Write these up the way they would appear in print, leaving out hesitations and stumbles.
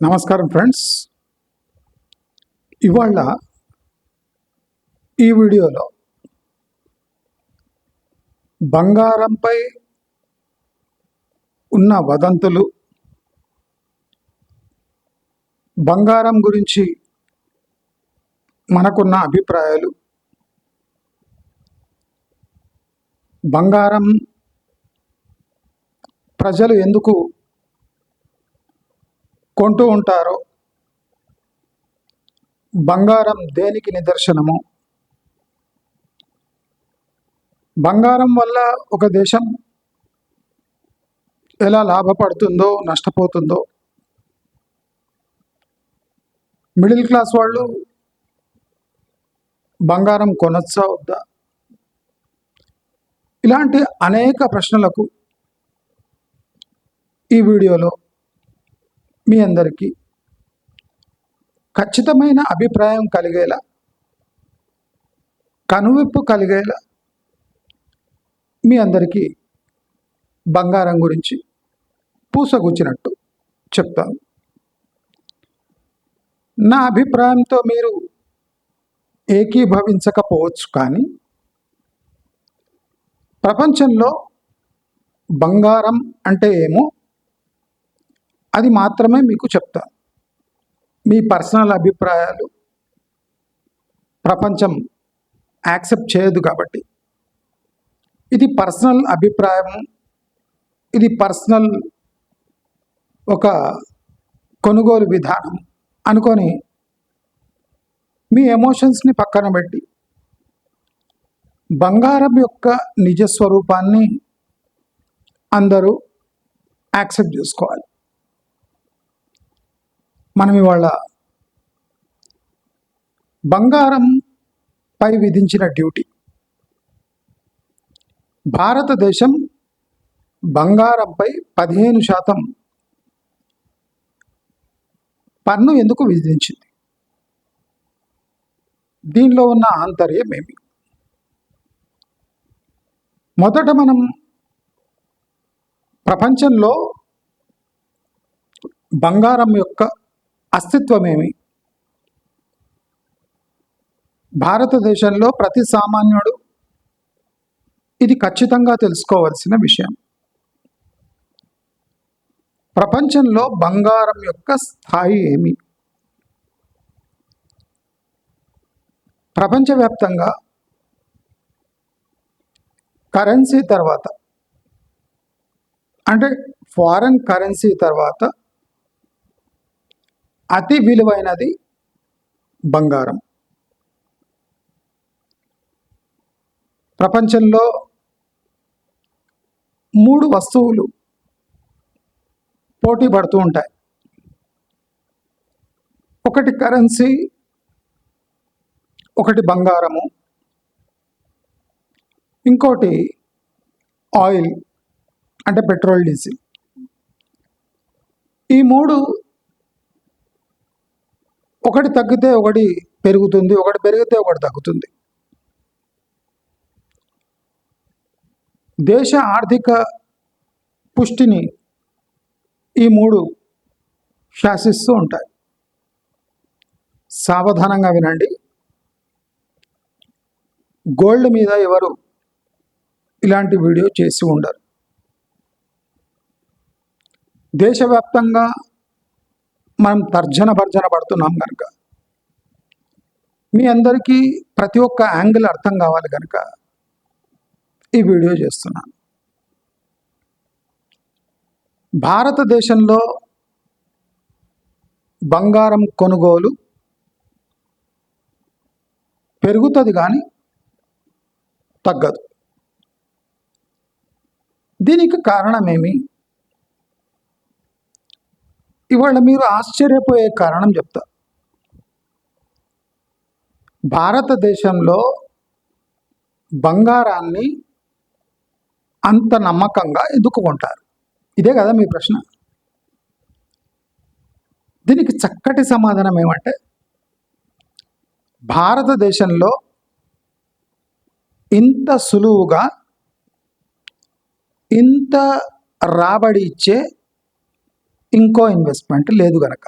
నమస్కారం ఫ్రెండ్స్. ఇవాళ ఈ వీడియోలో బంగారంపై ఉన్న వదంతులు, బంగారం గురించి మనకున్న అభిప్రాయాలు, బంగారం ప్రజలు ఎందుకు కొంటూ ఉంటారో, బంగారం దేనికి నిదర్శనము, బంగారం వల్ల ఒక దేశం ఎలా లాభపడుతుందో నష్టపోతుందో, మిడిల్ క్లాస్ వాళ్ళు బంగారం కొనొచ్చా వద్దా, ఇలాంటి అనేక ప్రశ్నలకు ఈ వీడియోలో మీ అందరికీ ఖచ్చితమైన అభిప్రాయం కలిగేలా, కనువిప్పు కలిగేలా మీ అందరికీ బంగారం గురించి పూసగుచ్చినట్టు చెప్తాను. నా అభిప్రాయంతో మీరు ఏకీభవించకపోవచ్చు, కానీ ప్రపంచంలో బంగారం అంటే ఏమో అది మాత్రమే మీకు చెప్తాను. మీ పర్సనల్ అభిప్రాయాలు ప్రపంచం యాక్సెప్ట్ చేయదు కాబట్టి ఇది పర్సనల్ అభిప్రాయం, ఇది పర్సనల్ ఒక కొనుగోలు విధానం అనుకొని మీ ఎమోషన్స్ని పక్కన పెట్టి బంగారం యొక్క నిజస్వరూపాన్ని అందరూ యాక్సెప్ట్ చేసుకోవాలి. మనం ఇవాళ బంగారం పై విధించిన డ్యూటీ, భారతదేశం బంగారంపై 15% పన్ను ఎందుకు విధించింది? దీనిలో ఉన్న ఆంతర్యం ఏమి? మొదట మనం ప్రపంచంలో బంగారం యొక్క అస్తిత్వమేమి, భారతదేశంలో ప్రతి సామాన్యుడు ఇది ఖచ్చితంగా తెలుసుకోవాల్సిన విషయం. ప్రపంచంలో బంగారం యొక్క స్థాయి ఏమి? ప్రపంచవ్యాప్తంగా కరెన్సీ తర్వాత, అంటే ఫారెన్ కరెన్సీ తర్వాత అతి విలువైనది బంగారం. ప్రపంచంలో 3 వస్తువులు పోటీ పడుతూ ఉంటాయి. ఒకటి కరెన్సీ, ఒకటి బంగారము, ఇంకోటి ఆయిల్ అంటే పెట్రోల్, డీజిల్. ఈ 3 ఒకటి తగ్గితే ఒకటి పెరుగుతుంది, ఒకటి పెరిగితే ఒకటి తగ్గుతుంది. దేశ ఆర్థిక పుష్టిని ఈ 3 శాసిస్తూ ఉంటాయి. సావధానంగా వినండి. గోల్డ్ మీద ఎవరు ఇలాంటి వీడియో చేసి ఉండరు. దేశవ్యాప్తంగా మనం తర్జన భర్జన పడుతున్నాం కనుక, మీ అందరికీ ప్రతి ఒక్క యాంగిల్ అర్థం కావాలి కనుక ఈ వీడియో చేస్తున్నాను. భారతదేశంలో బంగారం కొనుగోలు పెరుగుతుంది కానీ తగ్గదు. దీనికి కారణమేమి? ఇవాళ మీరు ఆశ్చర్యపోయే కారణం చెప్తా. భారతదేశంలో బంగారాన్ని అంత నమ్మకంగా ఎందుకు కొంటారు? ఇదే కదా మీ ప్రశ్న. దీనికి చక్కటి సమాధానం ఏమంటే, భారతదేశంలో ఇంత సులువుగా ఇంత రాబడి ఇచ్చే ఇంకో ఇన్వెస్ట్మెంట్ లేదు గనక.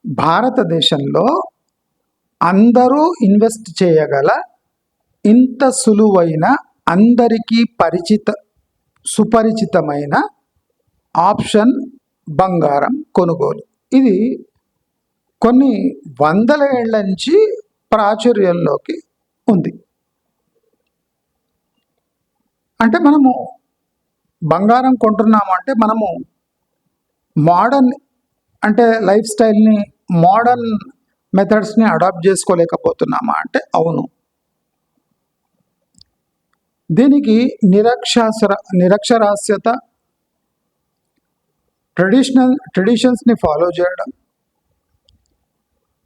భారతదేశంలో అందరూ ఇన్వెస్ట్ చేయగల ఇంత సులువైన అందరికీ సుపరిచితమైన ఆప్షన్ బంగారం కొనుగోలు. ఇది కొన్ని వందల ఏళ్ల నుంచి ప్రాచుర్యంలోకి ఉంది. అంటే మనము బంగారం కొంటున్నాము అంటే మనము మోడర్న్ అంటే లైఫ్ స్టైల్ని మోడర్న్ మెథడ్స్ని అడాప్ట్ చేసుకోలేకపోతున్నామా అంటే అవును. దీనికి నిరక్షరాస్యత, ట్రెడిషన్స్ని ఫాలో చేయడం,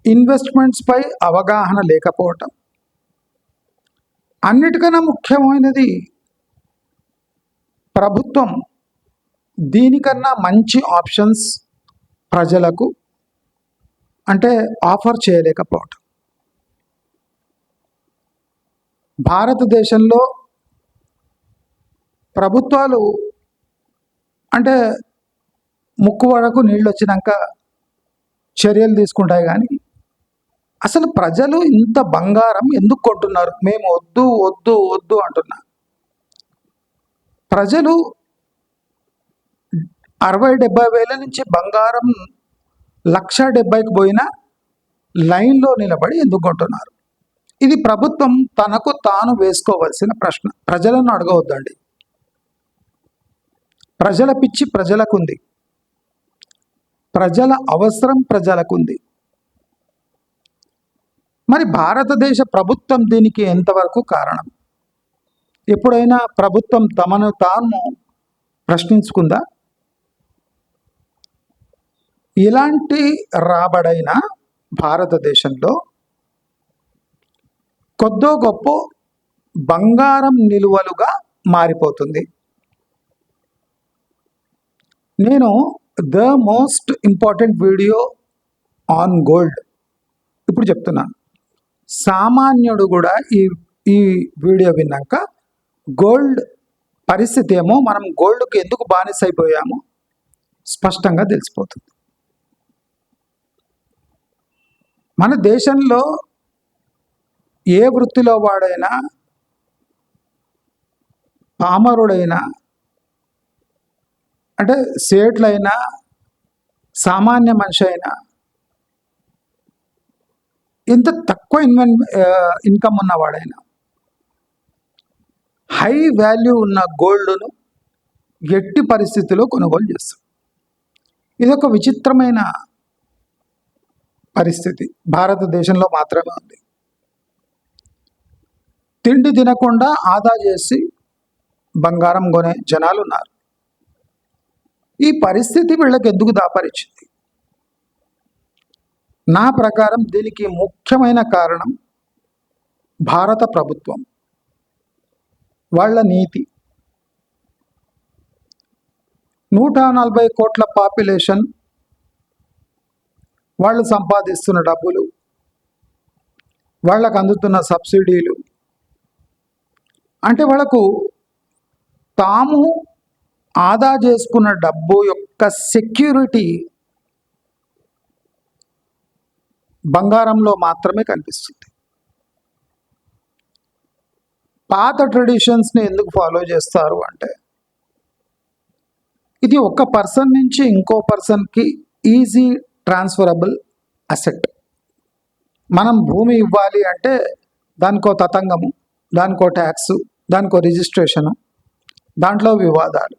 ఇన్వెస్ట్మెంట్స్పై అవగాహన లేకపోవటం, అన్నిటికన్నా ముఖ్యమైనది ప్రభుత్వం దీనికన్నా మంచి ఆప్షన్స్ ప్రజలకు అంటే ఆఫర్ చేయలేకపోవటం. భారతదేశంలో ప్రభుత్వాలు అంటే ముక్కు వరకు నీళ్ళు వచ్చినాక చర్యలు తీసుకుంటాయి, కానీ అసలు ప్రజలు ఇంత బంగారం ఎందుకు కొంటున్నారు? మేము వద్దు వద్దు వద్దు అంటున్నా. ప్రజలు 60-70 వేల నుంచి బంగారం 1,70,000కి పోయినా లైన్లో నిలబడి ఎందుకు కొంటున్నారు? ఇది ప్రభుత్వం తనకు తాను వేసుకోవలసిన ప్రశ్న. ప్రజలను అడగవద్దండి. ప్రజల పిచ్చి ప్రజలకుంది, ప్రజల అవసరం ప్రజలకుంది. మరి భారతదేశ ప్రభుత్వం దీనికి ఎంతవరకు కారణం? ఎప్పుడైనా ప్రభుత్వం తమను తాను ప్రశ్నించుకుందా? ఇలాంటి రాబడైన భారతదేశంలో కొద్దో గొప్ప బంగారం నిలువలుగా మారిపోతుంది. నేను the most important video on gold ఇప్పుడు చెప్తున్నాను. సామాన్యుడు కూడా ఈ వీడియో విన్నాక గోల్డ్ పరిస్థితి ఏమో, మనం గోల్డ్కి ఎందుకు బానిస అయిపోయామో స్పష్టంగా తెలిసిపోతుంది. మన దేశంలో ఏ వృత్తిలో వాడైనా, పామరుడైనా అంటే సేట్లైనా, సామాన్య మనిషి అయినా, ఇంత తక్కువ ఇన్కమ్ ఉన్నవాడైనా హై వాల్యూ ఉన్న గోల్డ్ను ఎట్టి పరిస్థితిలో కొనుగోలు చేస్తాడు. ఇదొక విచిత్రమైన పరిస్థితి భారతదేశంలో మాత్రమే ఉంది. తిండి తినకుండా ఆదా చేసి బంగారం కొనే జనాలు ఉన్నారు. ఈ పరిస్థితి వీళ్ళకి ఎందుకు దాపరిచింది? నా ప్రకారం దీనికి ముఖ్యమైన కారణం భారత ప్రభుత్వం వాళ్ళ నీతి. 140 కోట్ల పాపులేషన్, వాళ్ళు సంపాదిస్తున్న డబ్బులు, వాళ్ళకు అందుతున్న సబ్సిడీలు, అంటే వాళ్ళకు తాము ఆదా చేసుకున్న డబ్బు యొక్క సెక్యూరిటీ బంగారంలో మాత్రమే కనిపిస్తుంది. పాత ట్రెడిషన్స్ని ఎందుకు ఫాలో చేస్తారు అంటే, ఇది ఒక పర్సన్ నుంచి ఇంకో పర్సన్కి ఈజీ ట్రాన్స్ఫరబుల్ అసెట్. మనం భూమి ఇవ్వాలి అంటే దానికో తతంగము, దానికో ట్యాక్సు, దానికో రిజిస్ట్రేషను, దాంట్లో వివాదాలు.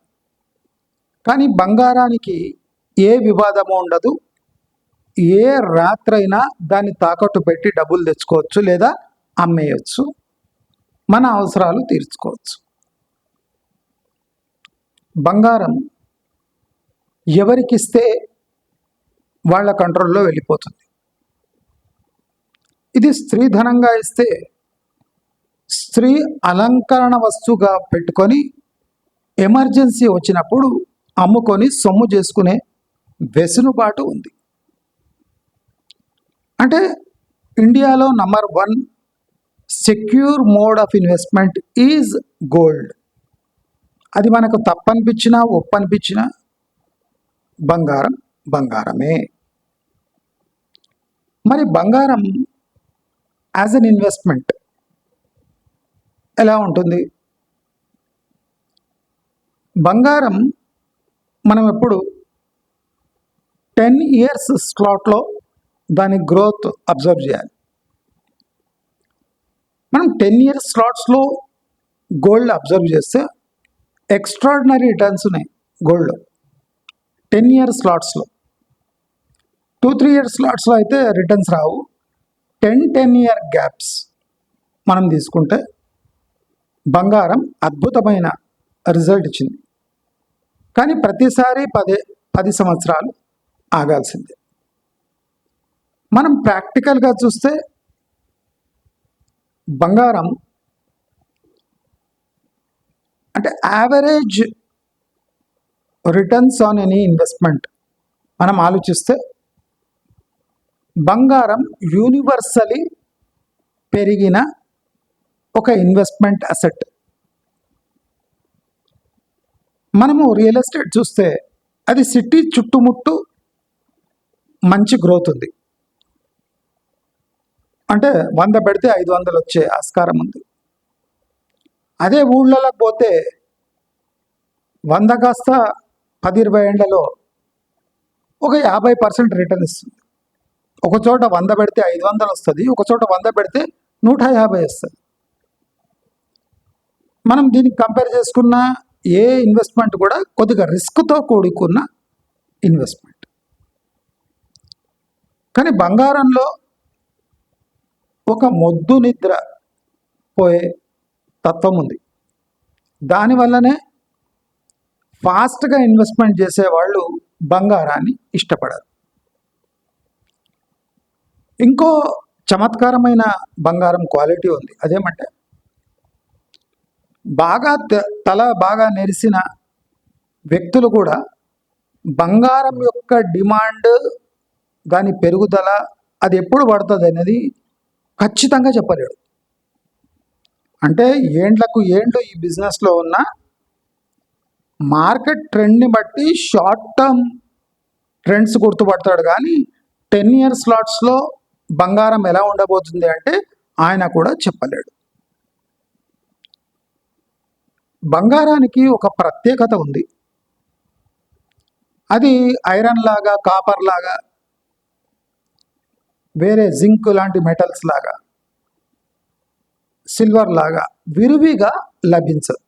కానీ బంగారానికి ఏ వివాదము ఉండదు. ఏ రాత్రైనా దాన్ని తాకట్టు పెట్టి డబ్బులు తెచ్చుకోవచ్చు, లేదా అమ్మేయచ్చు, మన అవసరాలు తీర్చుకోవచ్చు. బంగారం ఎవరికిస్తే వాళ్ళ కంట్రోల్లో వెళ్ళిపోతుంది. ఇది స్త్రీ ధనంగా ఇస్తే స్త్రీ అలంకరణ వస్తువుగా పెట్టుకొని ఎమర్జెన్సీ వచ్చినప్పుడు అమ్ముకొని సొమ్ము చేసుకునే వెసులుబాటు ఉంది. అంటే ఇండియాలో number 1 secure mode of investment is gold. అది మనకు తప్పనిపించినా ఒప్పనిపించినా బంగారం బంగారమే. మరి బంగారం యాజ్ అన్ ఇన్వెస్ట్మెంట్ ఎలా ఉంటుంది? బంగారం మనం ఎప్పుడు 10 years స్లాట్లో దాని గ్రోత్ అబ్జర్వ్ చేయాలి. మనం 10 years స్లాట్స్లో గోల్డ్ అబ్జర్వ్ చేస్తే ఎక్స్ట్రాడినరీ రిటర్న్స్ ఉన్నాయి గోల్డ్లో 10 years స్లాట్స్లో. 2-3 years స్లాట్స్లో అయితే రిటర్న్స్ రావు. 10 year గ్యాప్స్ మనం తీసుకుంటే బంగారం అద్భుతమైన రిజల్ట్ ఇచ్చింది. కానీ ప్రతిసారి 10 సంవత్సరాలు ఆగాల్సిందే. మనం ప్రాక్టికల్గా చూస్తే బంగారం అంటే average returns on any investment మనం ఆలోచిస్తే బంగారం యూనివర్సలీ పెరిగిన ఒక ఇన్వెస్ట్మెంట్ అసెట్. మనము రియల్ ఎస్టేట్ చూస్తే అది సిటీ చుట్టుముట్టు మంచి గ్రోత్ ఉంది. అంటే 100 పెడితే 500 వచ్చే ఆస్కారం ఉంది. అదే ఊళ్ళలోకి పోతే 100 కాస్త 10-20 ఏళ్లలో ఒక 50% రిటర్న్ ఇస్తుంది. ఒక చోట 100 పెడితే 500 వస్తుంది, ఒక చోట 100 పెడితే 150 వస్తుంది. మనం దీనికి కంపేర్ చేసుకున్న ఏ ఇన్వెస్ట్మెంట్ కూడా కొద్దిగా రిస్క్తో కూడుకున్న ఇన్వెస్ట్మెంట్. కానీ బంగారంలో ఒక మొద్దు నిద్ర పోయే తత్వం ఉంది. దానివల్లనే ఫాస్ట్గా ఇన్వెస్ట్మెంట్ చేసేవాళ్ళు బంగారాన్ని ఇష్టపడరు. ఇంకో చమత్కారమైన బంగారం క్వాలిటీ ఉంది. అదేమంటే తల బాగా నెరిసిన వ్యక్తులు కూడా బంగారం యొక్క డిమాండ్, దాని పెరుగుదల అది ఎప్పుడు పడుతుంది అనేది ఖచ్చితంగా చెప్పలేడు. అంటే ఏండ్లకు ఏండ్లు ఈ బిజినెస్లో ఉన్న మార్కెట్ ట్రెండ్ని బట్టి షార్ట్ టర్మ్ ట్రెండ్స్ గుర్తుపడతాడు. కానీ 10 years స్లాట్స్లో బంగారం ఎలా ఉండబోతుంది అంటే ఆయన కూడా చెప్పలేడు. బంగారానికి ఒక ప్రత్యేకత ఉంది. అది ఐరన్ లాగా, కాపర్ లాగా, వేరే జింక్ లాంటి మెటల్స్ లాగా, సిల్వర్ లాగా విరివిగా లభించదు.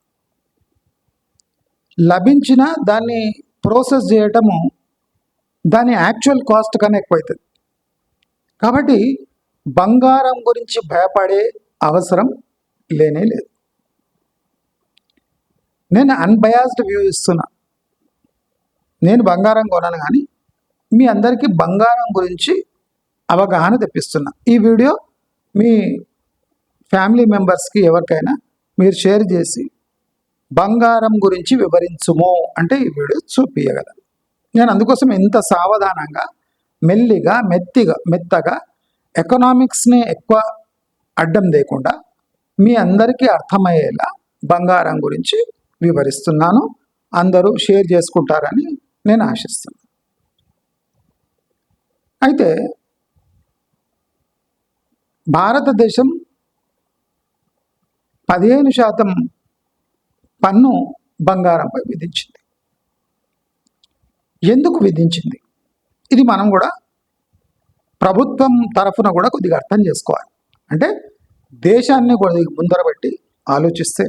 లభించిన దాన్ని ప్రాసెస్ చేయటము దాని యాక్చువల్ కాస్ట్ కన్నా ఎక్కువవుతుంది. కాబట్టి బంగారం గురించి భయపడే అవసరం లేనే లేదు. నేను అన్బయాస్డ్ వ్యూ ఇస్తున్నా. నేను బంగారం కొనను, కానీ మీ అందరికీ బంగారం గురించి అవగాహన తెప్పిస్తున్నా. ఈ వీడియో మీ ఫ్యామిలీ మెంబర్స్కి ఎవరికైనా మీరు షేర్ చేసి బంగారం గురించి వివరించుము అంటే ఈ వీడియో చూపించగలరు. నేను అందుకోసం ఇంత సావధానంగా, మెల్లిగా, మెత్తగా ఎకనామిక్స్ని ఎక్కువ అడ్డం లేకుండా మీ అందరికీ అర్థమయ్యేలా బంగారం గురించి వివరిస్తున్నాను. అందరూ షేర్ చేసుకుంటారని నేను ఆశిస్తున్నాను. అయితే భారతదేశం 15% పన్ను బంగారంపై విధించింది. ఎందుకు విధించింది? ఇది మనం కూడా ప్రభుత్వం తరఫున కూడా కొద్దిగా అర్థం చేసుకోవాలి. అంటే దేశాన్ని కొద్దిగా ముందర పెట్టి ఆలోచిస్తే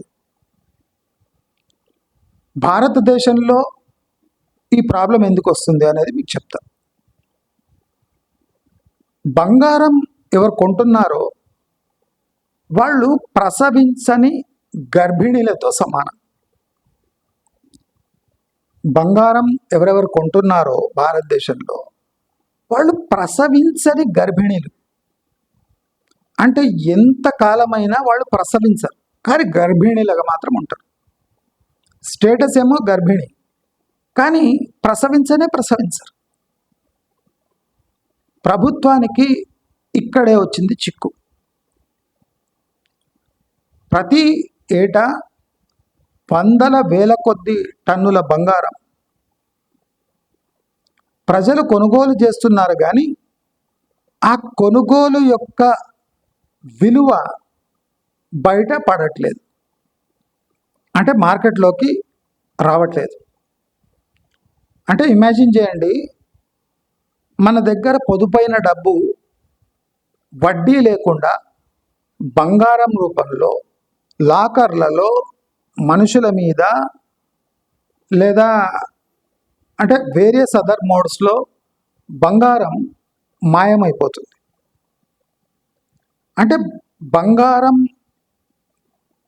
భారతదేశంలో ఈ ప్రాబ్లం ఎందుకు వస్తుంది అనేది మీకు చెప్తా. బంగారం ఎవరు కొంటున్నారో వాళ్ళు ప్రసవించని గర్భిణీలతో సమానం. బంగారం ఎవరెవరు కొంటున్నారో భారతదేశంలో వాళ్ళు ప్రసవించని గర్భిణీలు. అంటే ఎంత కాలమైనా వాళ్ళు ప్రసవించరు, కానీ గర్భిణీలుగా మాత్రం ఉంటారు. స్టేటస్ ఏమో గర్భిణి, కానీ ప్రసవించరు. ప్రభుత్వానికి ఇక్కడే వచ్చింది చిక్కు. ప్రతి ఏటా 100,000 కొద్ది టన్నుల బంగారం ప్రజలు కొనుగోలు చేస్తున్నారు, కానీ ఆ కొనుగోలు యొక్క విలువ బయట పడట్లేదు, అంటే మార్కెట్లోకి రావట్లేదు. అంటే ఇమాజిన్ చేయండి, మన దగ్గర పొదుపైన డబ్బు వడ్డీ లేకుండా బంగారం రూపంలో లాకర్లలో మనుషుల మీద లేదా అంటే వేరియస్ అదర్ మోడ్స్లో బంగారం మాయమైపోతుంది. అంటే బంగారం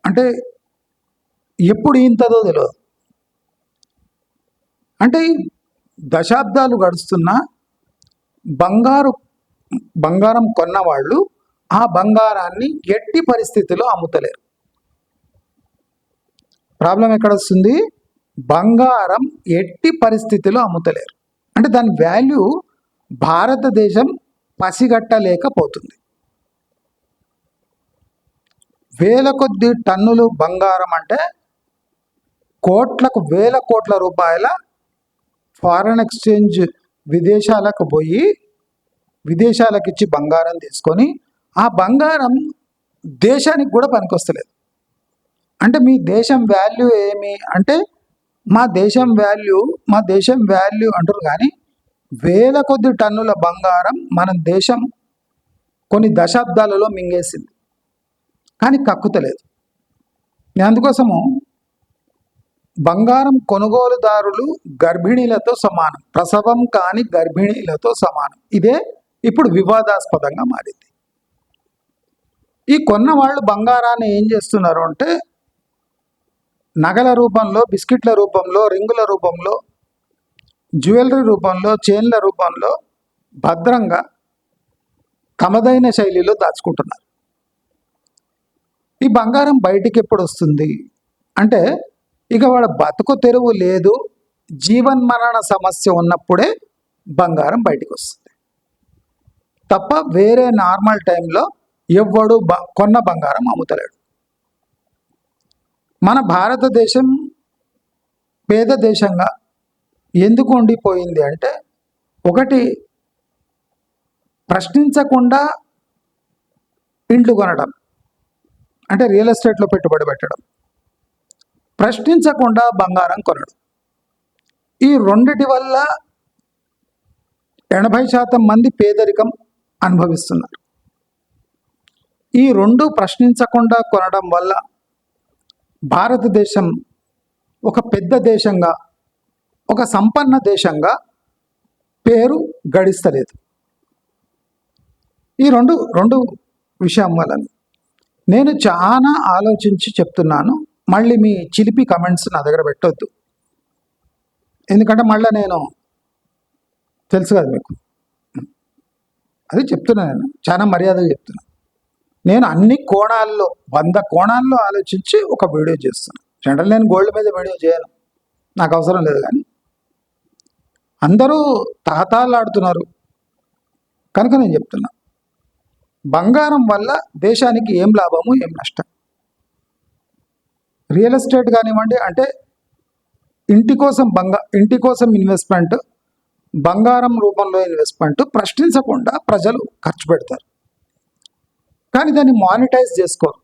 అంటే ఎప్పుడు ఇంతదో తెలియదు. అంటే దశాబ్దాలు గడుస్తున్న బంగారం కొన్నవాళ్ళు ఆ బంగారాన్ని ఎట్టి పరిస్థితిలో అమ్ముతలేరు. ప్రాబ్లం ఎక్కడ వస్తుంది? బంగారం ఎట్టి పరిస్థితిలో అమ్ముతలేరు. అంటే దాని వాల్యూ భారతదేశం పసిగట్టలేకపోతుంది. వేల కొద్ది టన్నులు బంగారం అంటే వేల కోట్ల రూపాయల ఫారెన్ ఎక్స్చేంజ్ విదేశాలకు పోయి విదేశాలకు ఇచ్చి బంగారం తీసుకొని ఆ బంగారం దేశానికి కూడా పనికొస్తలేదు. అంటే మీ దేశం వాల్యూ ఏమి అంటే మా దేశం వాల్యూ అంటారు, కానీ వేల కొద్ది టన్నుల బంగారం మన దేశం కొన్ని దశాబ్దాలలో మింగేసింది, కానీ కక్కుతలేదు. అందుకోసము బంగారం కొనుగోలుదారులు గర్భిణీలతో సమానం, ప్రసవం కాని గర్భిణీలతో సమానం. ఇదే ఇప్పుడు వివాదాస్పదంగా మారింది. ఈ కొన్న వాళ్ళు బంగారాన్ని ఏం చేస్తున్నారు అంటే నగల రూపంలో, బిస్కెట్ల రూపంలో, రింగుల రూపంలో, జ్యువెలరీ రూపంలో, చైన్ల రూపంలో భద్రంగా తమదైన శైలిలో దాచుకుంటున్నారు. ఈ బంగారం బయటికి ఎప్పుడు వస్తుంది అంటే ఇక వాడు బతుకు తెరువు లేదు, జీవన్మరణ సమస్య ఉన్నప్పుడే బంగారం బయటికి వస్తుంది తప్ప వేరే నార్మల్ టైంలో ఎవ్వడు కొన్న బంగారం అమ్ముతలేడు. మన భారతదేశం పేద దేశంగా ఎందుకు ఉండిపోయింది అంటే ఒకటి, ప్రశ్నించకుండా ఇండ్లు కొనడం అంటే రియల్ ఎస్టేట్లో పెట్టుబడి పెట్టడం, ప్రశ్నించకుండా బంగారం కొనడం. ఈ రెండిటి వల్ల 80% మంది పేదరికం అనుభవిస్తున్నారు. ఈ రెండు ప్రశ్నించకుండా కొనడం వల్ల భారతదేశం ఒక పెద్ద దేశంగా, ఒక సంపన్న దేశంగా పేరు గడిస్తలేదు. ఈ రెండు విషయం వల్ల నేను చాలా ఆలోచించి చెప్తున్నాను. మళ్ళీ మీ చిలిపి కమెంట్స్ నా దగ్గర పెట్టొద్దు, ఎందుకంటే మళ్ళీ నేను తెలుసు కదా మీకు, అది చెప్తున్నాను. నేను చాలా మర్యాదగా చెప్తున్నాను. నేను అన్ని కోణాల్లో 100 కోణాల్లో ఆలోచించి ఒక వీడియో చేస్తున్నాను. జనరల్ నేను గోల్డ్ మీద వీడియో చేయను, నాకు అవసరం లేదు. కానీ అందరూ తహతాలాడుతున్నారు కనుక నేను చెప్తున్నా, బంగారం వల్ల దేశానికి ఏం లాభము, ఏం నష్టం. రియల్ ఎస్టేట్ కానివ్వండి, అంటే ఇంటి కోసం ఇన్వెస్ట్మెంట్, బంగారం రూపంలో ఇన్వెస్ట్మెంట్ ప్రశ్నించకుండా ప్రజలు ఖర్చు పెడతారు, కానీ దాన్ని మానిటైజ్ చేసుకోరు.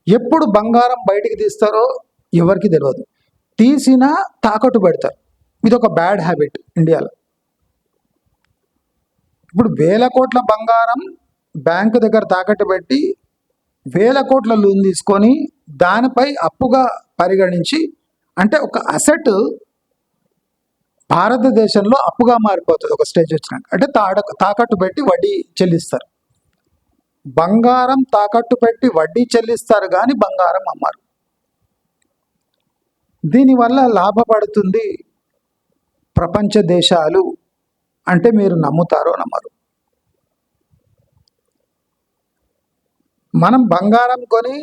ఎప్పుడు బంగారం బయటికి తీస్తారో ఎవరికి తెలియదు. తీసినా తాకట్టు పెడతారు. ఇది ఒక బ్యాడ్ హ్యాబిట్ ఇండియాలో. ఇప్పుడు వేల కోట్ల బంగారం బ్యాంకు దగ్గర తాకట్టు పెట్టి వేల కోట్ల లోన్ తీసుకొని దానిపై అప్పుగా పరిగణించి, అంటే ఒక అసెట్ భారతదేశంలో అప్పుగా మారిపోతుంది ఒక స్టేజ్ వచ్చినాక. అంటే తాకట్టు పెట్టి వడ్డీ చెల్లిస్తారు. బంగారం తాకట్టు పెట్టి వడ్డీ చెల్లిస్తారు కానీ బంగారం అమ్మారు. దీనివల్ల లాభపడుతుంది ప్రపంచ దేశాలు అంటే మీరు నమ్ముతారో నమ్మరు. మనం బంగారం కొని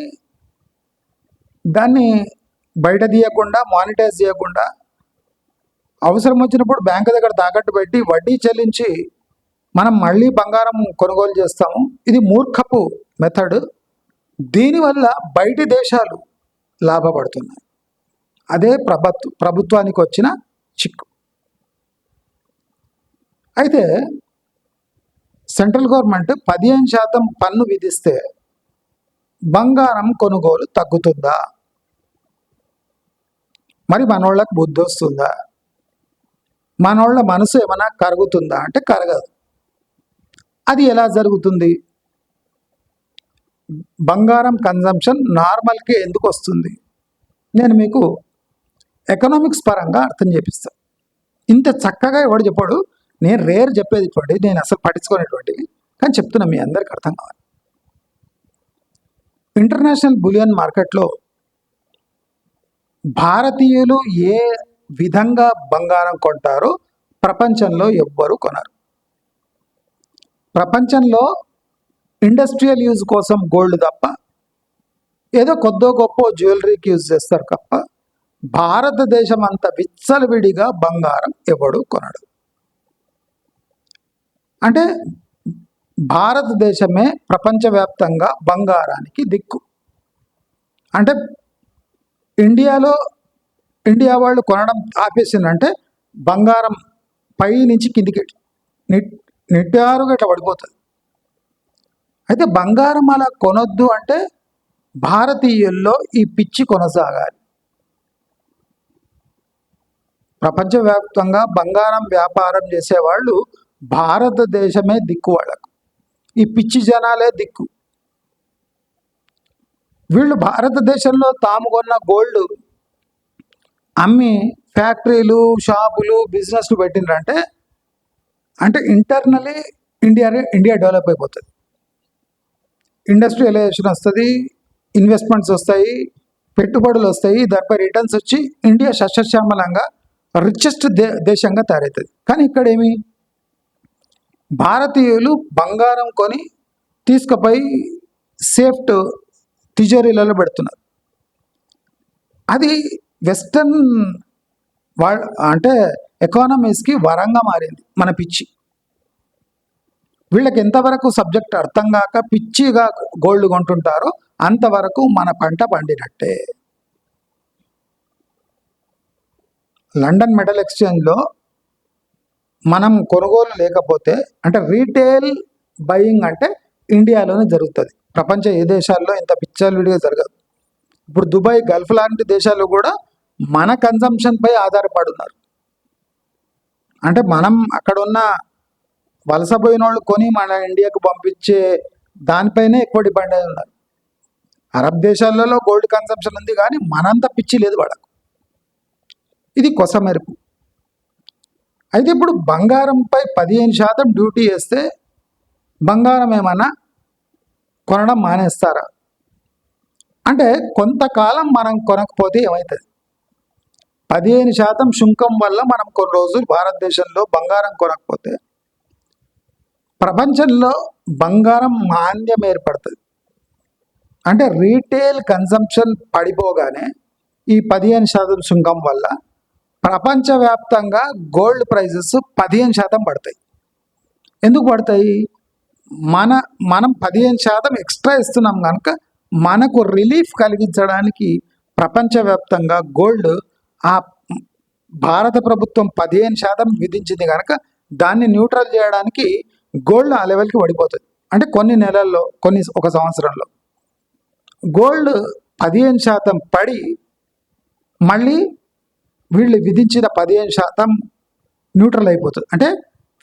దాన్ని బయట తీయకుండా, మానిటైజ్ చేయకుండా, అవసరం వచ్చినప్పుడు బ్యాంకు దగ్గర తాకట్టు పెట్టి వడ్డీ చెల్లించి మనం మళ్ళీ బంగారం కొనుగోలు చేస్తాము. ఇది మూర్ఖపు మెథడ్. దీనివల్ల బయటి దేశాలు లాభపడుతున్నాయి. అదే ప్రభుత్వానికి వచ్చిన చిక్కు. అయితే సెంట్రల్ గవర్నమెంట్ 15% పన్ను విధిస్తే బంగారం కొనుగోలు తగ్గుతుందా? మరి మనోళ్ళకి బుద్ధి వస్తుందా? మనోళ్ళ మనసు ఏమైనా కరుగుతుందా అంటే కరగదు. అది ఎలా జరుగుతుంది? బంగారం కన్జంప్షన్ నార్మల్కి ఎందుకు వస్తుంది? నేను మీకు ఎకనామిక్స్ పరంగా అర్థం చేపిస్తాను. ఇంత చక్కగా ఎవడు చెప్పాడు, నేను రేర్ చెప్పేది ఇటువంటి, నేను అసలు పట్టించుకునేటువంటివి, కానీ చెప్తున్నా మీ అందరికి అర్థం కావాలి. ఇంటర్నేషనల్ బులియన్ మార్కెట్లో భారతీయులు ఏ విధంగా బంగారం కొంటారో ప్రపంచంలో ఎవ్వరూ కొనరు. ప్రపంచంలో ఇండస్ట్రియల్ యూజ్ కోసం గోల్డ్ తప్ప, ఏదో కొద్దో గొప్ప జ్యువెలరీకి యూజ్ చేస్తారు తప్ప, భారతదేశం అంత విచ్చలవిడిగా బంగారం ఎవడు కొనడు. అంటే భారతదేశమే ప్రపంచవ్యాప్తంగా బంగారానికి దిక్కు. అంటే ఇండియా వాళ్ళు కొనడం ఆపేసిందంటే బంగారం పై నుంచి కిందికి నిట్టారుగా ఇట్లా పడిపోతుంది. అయితే బంగారం అలా కొనొద్దు అంటే భారతీయుల్లో ఈ పిచ్చి కొనసాగాలి. ప్రపంచవ్యాప్తంగా బంగారం వ్యాపారం చేసేవాళ్ళు భారతదేశమే దిక్కు, వాళ్ళకు ఈ పిచ్చి జనాలే దిక్కు. వీళ్ళు భారతదేశంలో తాము కొన్న గోల్డ్ అమ్మి ఫ్యాక్టరీలు, షాపులు, బిజినెస్లు పెట్టిండ్రంటే అంటే ఇంటర్నలీ ఇండియా డెవలప్ అయిపోతుంది. ఇండస్ట్రియలైజేషన్ వస్తుంది, ఇన్వెస్ట్మెంట్స్ వస్తాయి, పెట్టుబడులు వస్తాయి, దానిపై రిటర్న్స్ వచ్చి ఇండియా సస్యశ్యామలంగా రిచెస్ట్ దేశంగా తయారవుతుంది. కానీ ఇక్కడేమి, భారతీయులు బంగారం కొని తీసుకుపోయి సేఫ్ట్ తిజోరీలలో పెడుతున్నారు. అది వెస్టర్న్ అంటే ఎకానమీస్కి వరంగా మారింది మన పిచ్చి. వీళ్ళకి ఎంతవరకు సబ్జెక్ట్ అర్థం కాక పిచ్చిగా గోల్డ్ కొంటుంటారో అంతవరకు మన పంట పండినట్టే. లండన్ మెటల్ ఎక్స్చేంజ్లో మనం కొనుగోలు లేకపోతే, అంటే రీటైల్ బయింగ్ అంటే ఇండియాలోనే జరుగుతుంది. ప్రపంచ ఏ దేశాల్లో ఇంత పిచ్చలవిడిగా జరగదు. ఇప్పుడు దుబాయ్, గల్ఫ్ లాంటి దేశాలు కూడా మన కన్జంప్షన్పై ఆధారపడి ఉన్నారు. అంటే మనం అక్కడ ఉన్న వలసపోయిన వాళ్ళు కొని మన ఇండియాకు పంపించే దానిపైనే ఎక్కువ డిపెండ్ అయి ఉన్నారు. అరబ్ దేశాలలో గోల్డ్ కన్జంప్షన్ ఉంది, కానీ మనంత పిచ్చి లేదు వాళ్ళకు. ఇది కొసమెరుపు. అయితే ఇప్పుడు బంగారంపై 15% డ్యూటీ వేస్తే బంగారం ఏమన్నా కొనడం మానేస్తారా అంటే, కొంతకాలం మనం కొనకపోతే ఏమవుతుంది? 15% సుంకం వల్ల మనం కొన్ని రోజులు భారతదేశంలో బంగారం కొనకపోతే ప్రపంచంలో బంగారం మాంద్యం ఏర్పడుతుంది. అంటే రీటైల్ కన్సంప్షన్ పడిపోగానే ఈ 15% సుంకం వల్ల ప్రపంచవ్యాప్తంగా గోల్డ్ ప్రైజెస్ 15% పడతాయి. ఎందుకు పడతాయి? మనం 15% ఎక్స్ట్రా ఇస్తున్నాం కనుక మనకు రిలీఫ్ కలిగించడానికి ప్రపంచవ్యాప్తంగా గోల్డ్, ఆ భారత ప్రభుత్వం 15% విధించింది కనుక దాన్ని న్యూట్రల్ చేయడానికి గోల్డ్ ఆ లెవెల్కి పడిపోతుంది. అంటే కొన్ని నెలల్లో, ఒక సంవత్సరంలో గోల్డ్ 15% పడి మళ్ళీ వీళ్ళు విధించిన 15% న్యూట్రల్ అయిపోతుంది. అంటే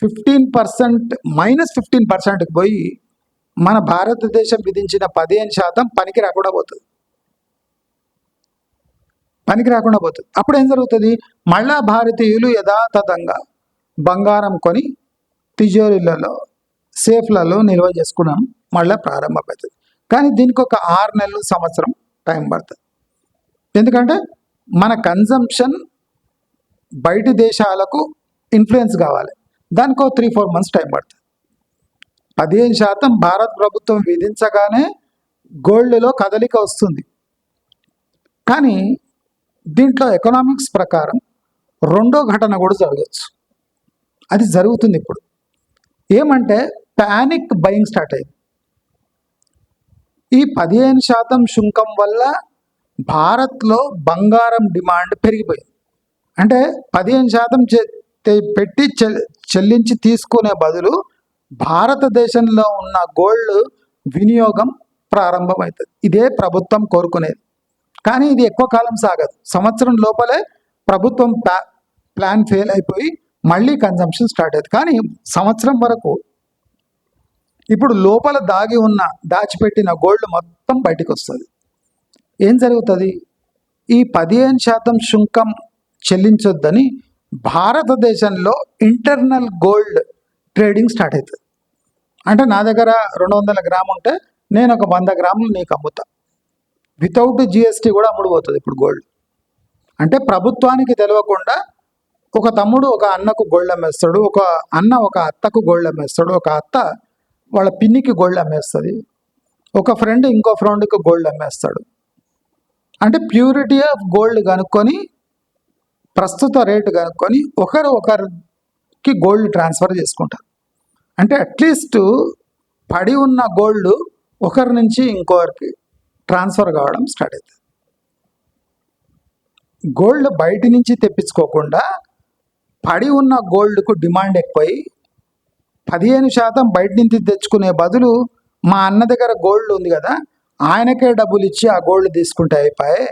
15% -15%కి పోయి మన భారతదేశం విధించిన 15% పనికి రాకుండా పోతుంది. అప్పుడు ఏం జరుగుతుంది? మళ్ళా భారతీయులు యథాతథంగా బంగారం కొని తిజోరీలలో, సేఫ్లలో నిల్వ చేసుకున్నాం, మళ్ళీ ప్రారంభమవుతుంది. కానీ దీనికి ఒక 6 నెలలు, సంవత్సరం టైం పడుతుంది. ఎందుకంటే మన కన్జంప్షన్ బయటి దేశాలకు ఇన్ఫ్లుయెన్స్ కావాలి, దానికి 3-4 మంత్స్ టైం పడుతుంది. 15% భారత ప్రభుత్వం విధించగానే గోల్డ్లో కదలిక వస్తుంది. కానీ దీంట్లో ఎకనామిక్స్ ప్రకారం రెండో ఘటన కూడా జరగచ్చు. అది జరుగుతుంది ఇప్పుడు. ఏమంటే ప్యానిక్ బయింగ్ స్టార్ట్ అయింది. ఈ 15% సుంకం వల్ల భారత్లో బంగారం డిమాండ్ పెరిగిపోయింది. అంటే 15% పెట్టి చెల్లించి తీసుకునే బదులు భారతదేశంలో ఉన్న గోల్డ్ వినియోగం ప్రారంభమవుతుంది. ఇదే ప్రభుత్వం కోరుకునేది. కానీ ఇది ఎక్కువ కాలం సాగదు. సంవత్సరం లోపలే ప్రభుత్వం ప్లాన్ ఫెయిల్ అయిపోయి మళ్ళీ కన్జంప్షన్ స్టార్ట్ అవుతుంది. కానీ సంవత్సరం వరకు ఇప్పుడు లోపల దాచిపెట్టిన గోల్డ్ మొత్తం బయటికి వస్తుంది. ఏం జరుగుతుంది? ఈ 15% సుంకం చెల్లించొద్దని భారతదేశంలో ఇంటర్నల్ గోల్డ్ ట్రేడింగ్ స్టార్ట్ అవుతుంది. అంటే నా దగ్గర 200 గ్రాము ఉంటే నేను ఒక 100 గ్రాములు నీకు అమ్ముతా. వితౌట్ జిఎస్టీ కూడా అమ్ముడుపోతుంది ఇప్పుడు గోల్డ్. అంటే ప్రభుత్వానికి తెలియకుండా ఒక తమ్ముడు ఒక అన్నకు గోల్డ్ అమ్మేస్తాడు, ఒక అన్న ఒక అత్తకు గోల్డ్ అమ్మేస్తాడు, ఒక అత్త వాళ్ళ పిన్నికి గోల్డ్ అమ్మేస్తుంది, ఒక ఫ్రెండ్ ఇంకో ఫ్రెండ్కి గోల్డ్ అమ్మేస్తాడు. అంటే ప్యూరిటీ ఆఫ్ గోల్డ్ కనుక్కొని ప్రస్తుత రేటు కనుక్కొని ఒకరికి గోల్డ్ ట్రాన్స్ఫర్ చేసుకుంటారు. అంటే అట్లీస్ట్ పడి ఉన్న గోల్డ్ ఒకరి నుంచి ఇంకొకరికి ట్రాన్స్ఫర్ కావడం స్టార్ట్ అవుతుంది. గోల్డ్ బయట నుంచి తెప్పించుకోకుండా పడి ఉన్న గోల్డ్కు డిమాండ్ ఎక్కువై 15% బయట నుంచి తెచ్చుకునే బదులు మా అన్న దగ్గర గోల్డ్ ఉంది కదా, ఆయనకే డబ్బులు ఇచ్చి ఆ గోల్డ్ తీసుకుంటే అయిపోయి,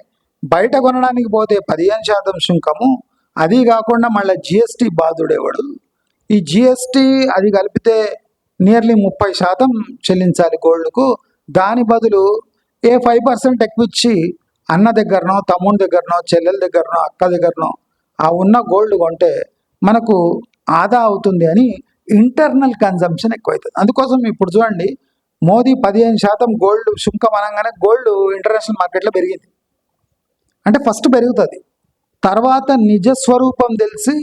బయట కొనడానికి పోతే 15% సుంకము, అది కాకుండా మళ్ళీ జిఎస్టీ బాధుడేవాడు. ఈ జిఎస్టీ అది కలిపితే నియర్లీ 30% చెల్లించాలి గోల్డ్కు. దాని బదులు 5% ఎక్కువ ఇచ్చి అన్న దగ్గరనో తమ్ముడి దగ్గరనో చెల్లెల దగ్గరనో అక్క దగ్గరనో ఆ ఉన్న గోల్డ్ కొంటే మనకు ఆదా అవుతుంది అని ఇంటర్నల్ కన్జంప్షన్ ఎక్కువవుతుంది. అందుకోసం ఇప్పుడు చూడండి, మోదీ 15% గోల్డ్ సుంకం అనగానే గోల్డ్ ఇంటర్నేషనల్ మార్కెట్లో పెరిగింది. అంటే ఫస్ట్ పెరుగుతుంది, తర్వాత నిజస్వరూపం తెలిసి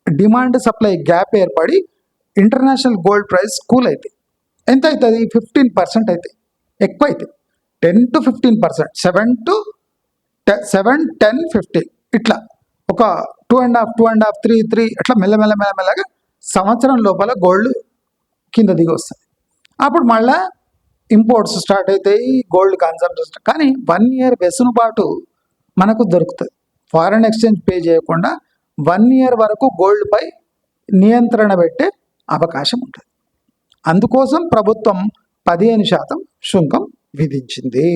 డిమాండ్ సప్లై గ్యాప్ ఏర్పడి ఇంటర్నేషనల్ గోల్డ్ ప్రైస్ కూల్ అవుతుంది. ఎంత అవుతుంది? 15% అయితే ఎక్కువ అవుతుంది. 10 to 15%, 7 to 10, 15 ఇట్లా ఒక 2.5, 3 అట్లా మెల్లమెల్లగా సంవత్సరం లోపల గోల్డ్ కింద దిగి వస్తుంది. అప్పుడు మళ్ళా ఇంపోర్ట్స్ స్టార్ట్ అవుతాయి, గోల్డ్ కన్సంప్షన్. కానీ 1 year వెసులుబాటు మనకు దొరుకుతుంది. ఫారెన్ ఎక్స్చేంజ్ పే చేయకుండా 1 year వరకు గోల్డ్పై నియంత్రణ పెట్టే అవకాశం ఉంటుంది. అందుకోసం ప్రభుత్వం 15% సుంకం విధించింది.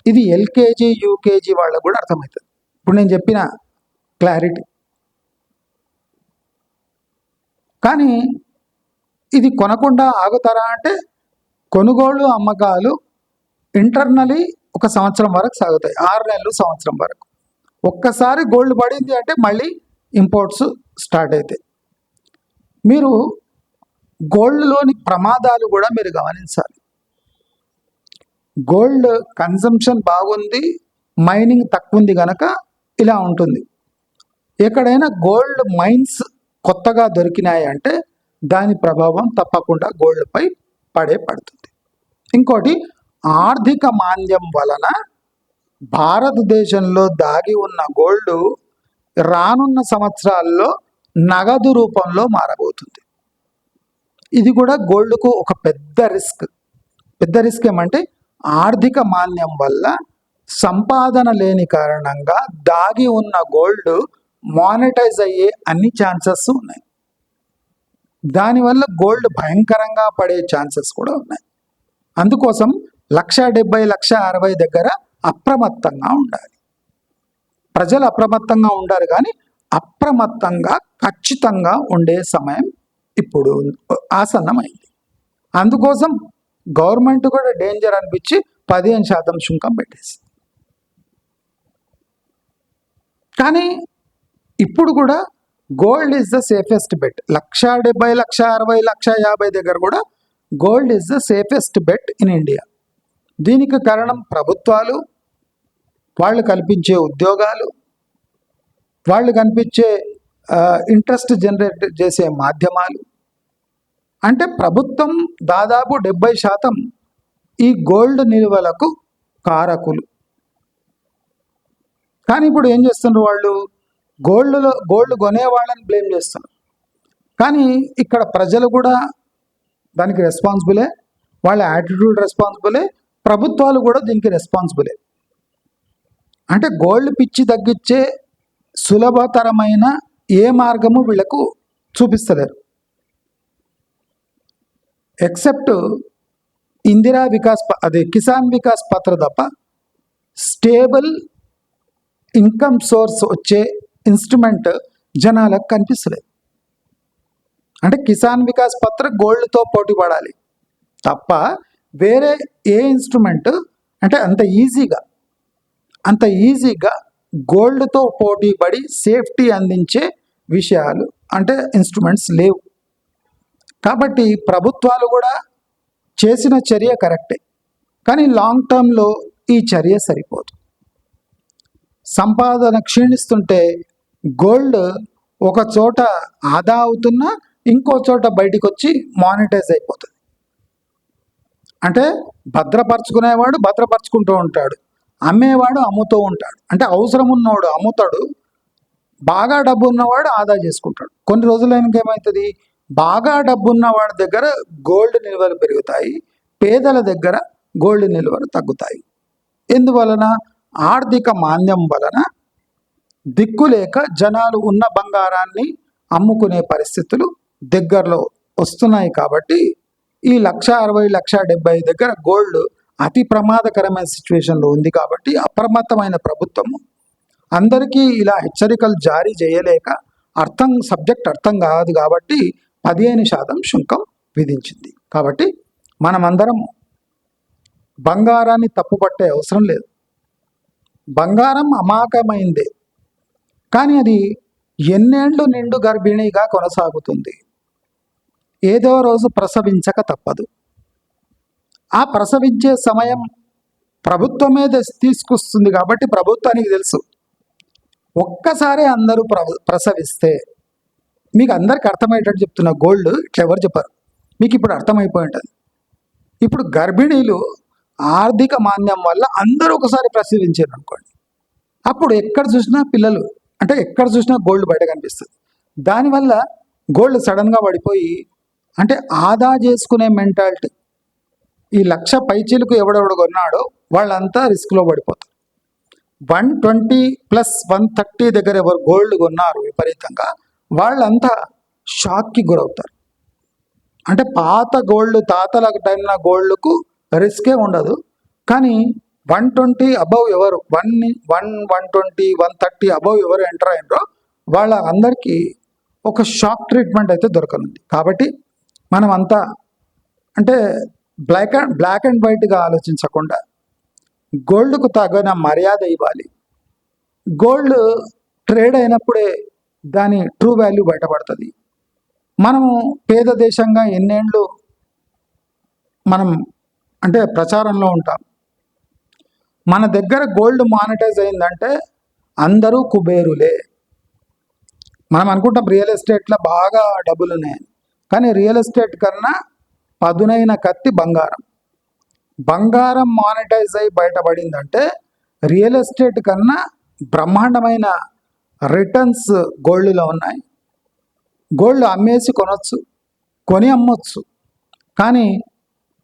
ఇది ఎల్కేజీ యూకేజీ వాళ్ళకు కూడా అర్థమవుతుంది. ఇప్పుడు నేను చెప్పిన క్లారిటీ. కానీ ఇది కొనకుండా ఆగుతారా అంటే, కొనుగోలు అమ్మకాలు ఇంటర్నలీ 1 సంవత్సరం వరకు సాగుతాయి, 6 నెలలు సంవత్సరం వరకు. ఒక్కసారి గోల్డ్ పడింది అంటే మళ్ళీ ఇంపోర్ట్స్ స్టార్ట్ అవుతాయి. మీరు గోల్డ్లోని ప్రమాదాలు కూడా మీరు గమనించాలి. గోల్డ్ కన్సంప్షన్ బాగుంది, మైనింగ్ తక్కువ ఉంది కనుక ఇలా ఉంటుంది. ఎక్కడైనా గోల్డ్ మైన్స్ కొత్తగా దొరికినాయి అంటే దాని ప్రభావం తప్పకుండా గోల్డ్పై పడుతుంది. ఇంకోటి, ఆర్థిక మాంద్యం వలన భారతదేశంలో దాగి ఉన్న గోల్డ్ రానున్న సంవత్సరాల్లో నగదు రూపంలో మారబోతుంది. ఇది కూడా గోల్డ్కు ఒక పెద్ద రిస్క్ ఏమంటే, ఆర్థిక మాంద్యం వల్ల సంపాదన లేని కారణంగా దాగి ఉన్న గోల్డ్ మానిటైజ్ అయ్యే అన్ని ఛాన్సెస్ ఉన్నాయి. దానివల్ల గోల్డ్ భయంకరంగా పడే ఛాన్సెస్ కూడా ఉన్నాయి. అందుకోసం 1,70,000, 1,60,000 దగ్గర అప్రమత్తంగా ఉండాలి. ప్రజలు అప్రమత్తంగా ఉండాలి, కానీ అప్రమత్తంగా ఖచ్చితంగా ఉండే సమయం ఇప్పుడు ఆసన్నమైంది. అందుకోసం గవర్నమెంట్ కూడా డేంజర్ అనిపించి 15% సుంకం పెట్టేసి. కానీ ఇప్పుడు కూడా gold is the safest bet. 1,70,000, 1,60,000, 1,50,000 దగ్గర కూడా gold is the safest bet in India. దీనికి కారణం ప్రభుత్వాలు, వాళ్ళు కల్పించే ఉద్యోగాలు, వాళ్ళు కనిపించే ఇంట్రెస్ట్ జనరేట్ చేసే మాధ్యమాలు. అంటే ప్రభుత్వం దాదాపు 70% ఈ గోల్డ్ నిల్వలకు కారకులు. కానీ ఇప్పుడు ఏం చేస్తున్నారు వాళ్ళు? గోల్డ్ కొనే వాళ్ళని బ్లేమ్ చేస్తున్నారు. కానీ ఇక్కడ ప్రజలు కూడా దానికి రెస్పాన్సిబులే, వాళ్ళ యాటిట్యూడ్ రెస్పాన్సిబులే, ప్రభుత్వాలు కూడా దీనికి రెస్పాన్సిబులే. అంటే గోల్డ్ పిచ్చి తగ్గించే సులభతరమైన ఏ మార్గము వీళ్లకు చూపిస్తలేరు. ఎక్సెప్ట్ ఇందిరా వికాస్ అదే కిసాన్ వికాస్ పత్ర తప్ప స్టేబుల్ ఇన్కమ్ సోర్స్ వచ్చే ఇన్స్ట్రుమెంట్ జనాలకు కనిపిస్తలేదు. అంటే కిసాన్ వికాస్ పత్ర గోల్డ్తో పోటీ పడాలి తప్ప వేరే ఏ ఇన్స్ట్రుమెంట్ అంటే అంత ఈజీగా గోల్డ్తో పోటీ పడి సేఫ్టీ అందించే విషయాలు అంటే ఇన్స్ట్రుమెంట్స్ లేవు. కాబట్టి ప్రభుత్వాలు కూడా చేసిన చర్య కరెక్టే, కానీ లాంగ్ టర్మ్లో ఈ చర్య సరిపోదు. సంపాదన క్షీణిస్తుంటే గోల్డ్ ఒక చోట ఆదా అవుతున్నా ఇంకో చోట బయటికి వచ్చి మానిటైజ్ అయిపోతుంది. అంటే భద్రపరుచుకునేవాడు భద్రపరుచుకుంటూ ఉంటాడు, అమ్మేవాడు అమ్ముతూ ఉంటాడు. అంటే అవసరం ఉన్నవాడు అమ్ముతాడు, బాగా డబ్బు ఉన్నవాడు ఆదా చేసుకుంటాడు. కొన్ని రోజులైనకి ఏమవుతుంది, బాగా డబ్బు ఉన్నవాడి దగ్గర గోల్డ్ నిల్వలు పెరుగుతాయి, పేదల దగ్గర గోల్డ్ నిల్వలు తగ్గుతాయి. ఎందువలన? ఆర్థిక మాంద్యం వలన దిక్కులేక జనాలు ఉన్న బంగారాన్ని అమ్ముకునే పరిస్థితులు దగ్గరలో వస్తున్నాయి. కాబట్టి ఈ 1,60,000 1,70,000 దగ్గర గోల్డ్ అతి ప్రమాదకరమైన సిచ్యువేషన్లో ఉంది. కాబట్టి అప్రమత్తమైన ప్రభుత్వము అందరికీ ఇలా హెచ్చరికలు జారీ చేయలేక సబ్జెక్ట్ అర్థం కాదు కాబట్టి 15% సుంకం విధించింది. కాబట్టి మనమందరం బంగారాన్ని తప్పుపట్టే అవసరం లేదు. బంగారం అమాయకమైందే, కానీ అది ఎన్నేళ్ళు నిండు గర్భిణిగా కొనసాగుతుంది. ఏదో రోజు ప్రసవించక తప్పదు. ఆ ప్రసవించే సమయం ప్రభుత్వమే తీసుకొస్తుంది కాబట్టి ప్రభుత్వానికి తెలుసు. ఒక్కసారి అందరూ ప్రసవిస్తే, మీకు అందరికి అర్థమయ్యేటట్టు చెప్తున్న, గోల్డ్ ఇట్లా ఎవరు చెప్పారు, మీకు ఇప్పుడు అర్థమైపోయి ఉంటుంది. ఇప్పుడు గర్భిణీలు ఆర్థిక మాంద్యం వల్ల అందరూ ఒకసారి ప్రసవించారు అనుకోండి, అప్పుడు ఎక్కడ చూసినా పిల్లలు అంటే ఎక్కడ చూసినా గోల్డ్ బయట కనిపిస్తుంది. దానివల్ల గోల్డ్ సడన్గా పడిపోయి అంటే ఆదా చేసుకునే మెంటాలిటీ, ఈ 1,00,000 పైచీలకు ఎవడెవడు కొన్నాడో వాళ్ళంతా రిస్క్లో పడిపోతారు. 120 ప్లస్ 130 దగ్గర ఎవరు గోల్డ్ కొన్నారు విపరీతంగా, వాళ్ళంతా షాక్కి గురవుతారు. అంటే పాత గోల్డ్ తాతల టైంన గోల్డ్కు రిస్కే ఉండదు, కానీ 120 అబవ్ ఎవరు 120 130 అబవ్ ఎవరు ఎంటర్ అయినరో వాళ్ళ అందరికీ ఒక షాక్ ట్రీట్మెంట్ అయితే దొరకనుంది. కాబట్టి మనం అంతా అంటే బ్లాక్ అండ్ వైట్గా ఆలోచించకుండా గోల్డ్కు తగిన మర్యాద ఇవ్వాలి. గోల్డ్ ట్రేడ్ అయినప్పుడే దాని ట్రూ వాల్యూ బయటపడుతుంది. మనము పేద దేశంగా ఎన్నేళ్ళు మనం అంటే ప్రచారంలో ఉంటాం. మన దగ్గర గోల్డ్ మానిటైజ్ అయిందంటే అందరూ కుబేరులే. మనం అనుకుంటాం రియల్ ఎస్టేట్లో బాగా డబ్బులు ఉన్నాయని, కానీ రియల్ ఎస్టేట్ కన్నా పదునైన కత్తి బంగారం మానిటైజ్ అయి బయటపడిందంటే రియల్ ఎస్టేట్ కన్నా బ్రహ్మాండమైన రిటర్న్స్ గోల్డ్లో ఉన్నాయి. గోల్డ్ అమ్మేసి కొనొచ్చు, కొని అమ్మొచ్చు, కానీ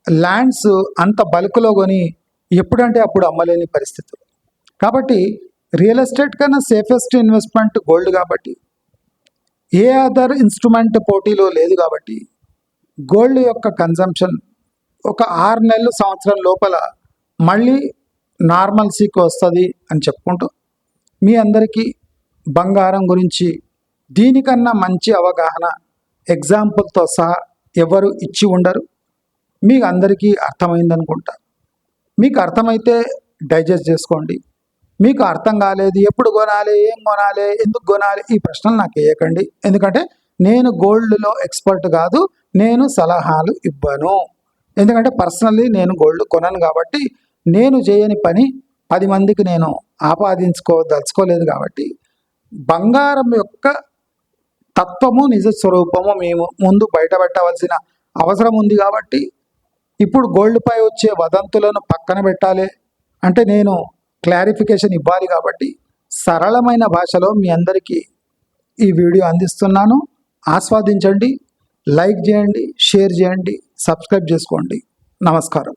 ల్యాండ్స్ అంత బల్క్లో కొని ఎప్పుడంటే అప్పుడు అమ్మలేని పరిస్థితులు. కాబట్టి రియల్ ఎస్టేట్ కన్నా సేఫెస్ట్ ఇన్వెస్ట్మెంట్ గోల్డ్. కాబట్టి ఏ అదర్ ఇన్స్ట్రుమెంట్ పోటీలో లేదు. కాబట్టి గోల్డ్ యొక్క కన్జంప్షన్ ఒక 6 నెలలు సంవత్సరం లోపల మళ్ళీ నార్మల్సీకి వస్తుంది అని చెప్పుకుంటూ, మీ అందరికీ బంగారం గురించి దీనికన్నా మంచి అవగాహన ఎగ్జాంపుల్తో సహా ఎవరు ఇచ్చి ఉండరు. మీకు అందరికీ అర్థమైందనుకుంటా. మీకు అర్థమైతే డైజెస్ట్ చేసుకోండి. మీకు అర్థం కాలేదు, ఎప్పుడు కొనాలి, ఏం కొనాలి, ఎందుకు కొనాలి, ఈ ప్రశ్నలు నాకు వేయకండి. ఎందుకంటే నేను గోల్డ్లో ఎక్స్పర్ట్ కాదు, నేను సలహాలు ఇవ్వను. ఎందుకంటే పర్సనల్లీ నేను గోల్డ్ కొనను కాబట్టి నేను చేయని పని 10 మందికి నేను ఆపాదించుకోదలుచుకోలేదు. కాబట్టి బంగారం యొక్క తత్వము నిజ స్వరూపము మేము ముందు బయటపెట్టవలసిన అవసరం ఉంది. కాబట్టి ఇప్పుడు గోల్డ్పై వచ్చే వదంతులను పక్కన పెట్టాలి అంటే నేను క్లారిఫికేషన్ ఇవ్వాలి. కాబట్టి సరళమైన భాషలో మీ అందరికీ ఈ వీడియో అందిస్తున్నాను. ఆస్వాదించండి, లైక్ చేయండి, షేర్ చేయండి, సబ్స్క్రైబ్ చేసుకోండి. నమస్కారం.